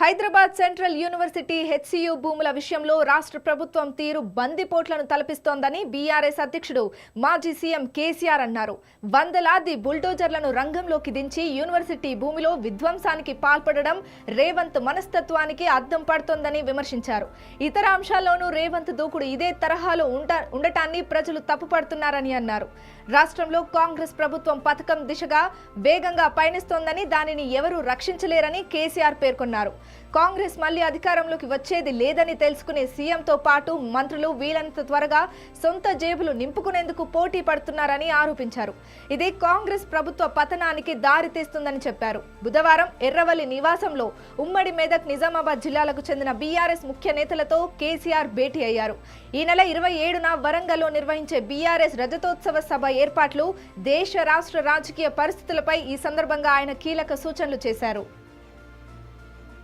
Hyderabad central university HCU భూముల విషయంలో రాష్ట్ర ప్రభుత్వం తీరు బందిపోట్లను తలపిస్తోందని బీఆర్ఎస్ అధ్యక్షుడు మాజీ సీఎం కేసీఆర్ అన్నారు. వందలాది బుల్డోజర్లను రంగంలోకి దించి యూనివర్సిటీ భూమిలో విధ్వంసానికి పాల్పడడం రేవంత్ మనస్తత్వానికి అద్దం పడుతోందని విమర్శించారు. ఇతర అంశాల్లోనూ రేవంత్ దూకుడు ఇదే తరహాలో ఉండటాన్ని ప్రజలు తప్పుపడుతున్నారని అన్నారు. రాష్ట్రంలో కాంగ్రెస్ ప్రభుత్వం పథకం దిశగా వేగంగా పయనిస్తోందని, దానిని ఎవరూ రక్షించలేరని కేసీఆర్ పేర్కొన్నారు. కాంగ్రెస్ మళ్లీ అధికారంలోకి వచ్చేది లేదని తెలుసుకునే సీఎంతో పాటు మంత్రులు వీలైనంత త్వరగా సొంత జేబులు నింపుకునేందుకు పోటీ పడుతున్నారని ఆరోపించారు. ఇది కాంగ్రెస్ ప్రభుత్వ పతనానికి దారితీస్తుందని చెప్పారు. బుధవారం ఎర్రవల్లి నివాసంలో ఉమ్మడి మెదక్, నిజామాబాద్ జిల్లాలకు చెందిన బీఆర్ఎస్ ముఖ్య నేతలతో కేసీఆర్ భేటీ అయ్యారు. ఈ నెల 27న వరంగల్లో నిర్వహించే బీఆర్ఎస్ రజతోత్సవ సభ ఏర్పాట్లు, దేశ రాష్ట్ర రాజకీయ పరిస్థితులపై ఈ సందర్భంగా ఆయన కీలక సూచనలు చేశారు.